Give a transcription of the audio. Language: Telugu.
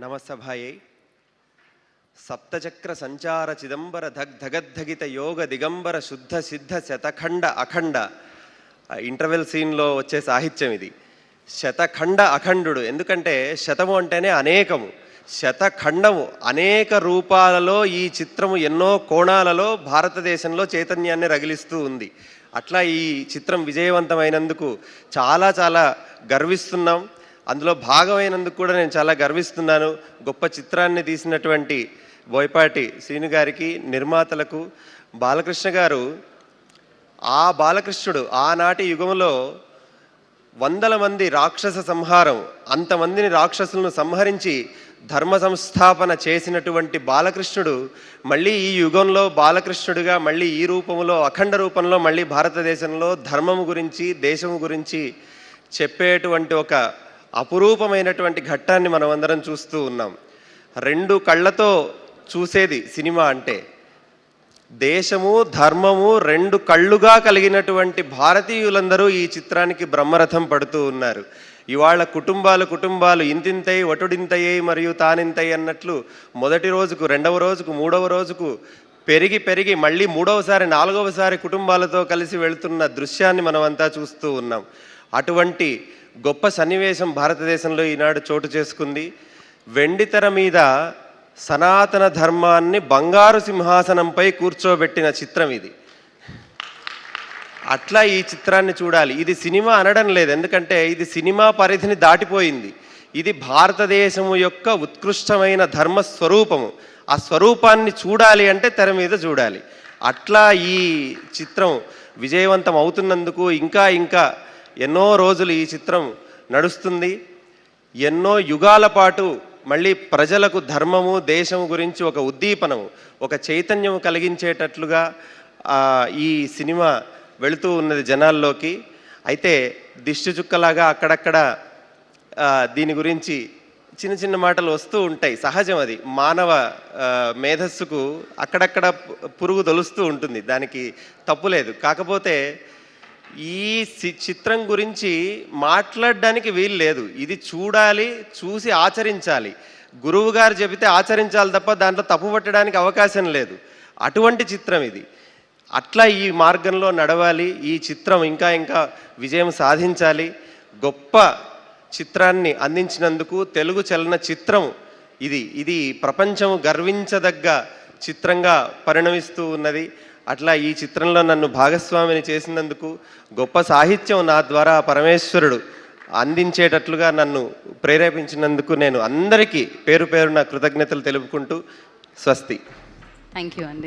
నమసభాయై సప్తచక్ర సంచార చిదంబర ధగద్ధగిత యోగ దిగంబర శుద్ధ సిద్ధ శతఖండ అఖండ. ఇంటర్వెల్ సీన్లో వచ్చే సాహిత్యం ఇది. శతఖండ అఖండుడు, ఎందుకంటే శతము అంటేనే అనేకము, శతఖండము అనేక రూపాలలో ఈ చిత్రము ఎన్నో కోణాలలో భారతదేశంలో చైతన్యాన్ని రగిలిస్తూ ఉంది. అట్లా ఈ చిత్రం విజయవంతమైనందుకు చాలా చాలా గర్విస్తున్నాం. అందులో భాగమైనందుకు కూడా నేను చాలా గర్విస్తున్నాను. గొప్ప చిత్రాన్ని తీసినటువంటి బోయపాటి శ్రీను గారికి, నిర్మాతలకు. బాలకృష్ణ గారు, ఆ బాలకృష్ణుడు ఆనాటి యుగంలో వందల మంది రాక్షస సంహారం, అంతమందిని రాక్షసులను సంహరించి ధర్మ సంస్థాపన చేసినటువంటి బాలకృష్ణుడు మళ్ళీ ఈ యుగంలో బాలకృష్ణుడిగా మళ్ళీ ఈ రూపంలో, అఖండ రూపంలో మళ్ళీ భారతదేశంలో ధర్మము గురించి, దేశము గురించి చెప్పేటువంటి ఒక అపురూపమైనటువంటి ఘట్టాన్ని మనం అందరం చూస్తూ ఉన్నాం. రెండు కళ్ళతో చూసేది సినిమా అంటే. దేశము ధర్మము రెండు కళ్ళుగా కలిగినటువంటి భారతీయులందరూ ఈ చిత్రానికి బ్రహ్మరథం పడుతూ ఉన్నారు. ఇవాళ కుటుంబాలు ఇంతింతై వటుడింతయ్యై మరియు తానింతై అన్నట్లు మొదటి రోజుకు, రెండవ రోజుకు, మూడవ రోజుకు పెరిగి మళ్ళీ మూడవసారి, నాలుగవసారి కుటుంబాలతో కలిసి వెళుతున్న దృశ్యాన్ని మనమంతా చూస్తూ ఉన్నాం. అటువంటి గొప్ప సన్నివేశం భారతదేశంలో ఈనాడు చోటు చేసుకుంది. వెండితెర మీద సనాతన ధర్మాన్ని బంగారు సింహాసనంపై కూర్చోబెట్టిన చిత్రం ఇది. అట్లా ఈ చిత్రాన్ని చూడాలి. ఇది సినిమా అనడం లేదు, ఎందుకంటే ఇది సినిమా పరిధిని దాటిపోయింది. ఇది భారతదేశము యొక్క ఉత్కృష్టమైన ధర్మ స్వరూపము. ఆ స్వరూపాన్ని చూడాలి అంటే తెర మీద చూడాలి. అట్లా ఈ చిత్రం విజయవంతం అవుతున్నందుకు ఇంకా ఎన్నో రోజులు ఈ చిత్రం నడుస్తుంది. ఎన్నో యుగాల పాటు మళ్ళీ ప్రజలకు ధర్మము, దేశము గురించి ఒక ఉద్దీపనము, ఒక చైతన్యము కలిగించేటట్లుగా ఈ సినిమా వెళుతూ ఉన్నది జనాల్లోకి. అయితే దిష్టి చుక్కలాగా అక్కడక్కడ దీని గురించి చిన్న మాటలు వస్తూ ఉంటాయి. సహజం, అది మానవ మేధస్సుకు అక్కడక్కడ పురుగు తొలుస్తూ ఉంటుంది, దానికి తప్పులేదు. కాకపోతే ఈ చిత్రం గురించి మాట్లాడడానికి వీలు లేదు. ఇది చూడాలి, చూసి ఆచరించాలి. గురువు గారు చెబితే ఆచరించాలి తప్ప దాంట్లో తప్పు పట్టడానికి అవకాశం లేదు. అటువంటి చిత్రం ఇది. అట్లా ఈ మార్గంలో నడవాలి. ఈ చిత్రం ఇంకా విజయం సాధించాలి. గొప్ప చిత్రాన్ని అందించినందుకు తెలుగు చలన చిత్రం ఇది ప్రపంచం గర్వించదగ్గ చిత్రంగా పరిణమిస్తూ ఉన్నది. అట్లా ఈ చిత్రంలో నన్ను భాగస్వామిని చేసినందుకు, గొప్ప సాహిత్యం నా ద్వారా పరమేశ్వరుడు అందించేటట్లుగా నన్ను ప్రేరేపించినందుకు నేను అందరికీ పేరు పేరున కృతజ్ఞతలు తెలుపుకుంటూ స్వస్తి. థ్యాంక్ యూ అండి.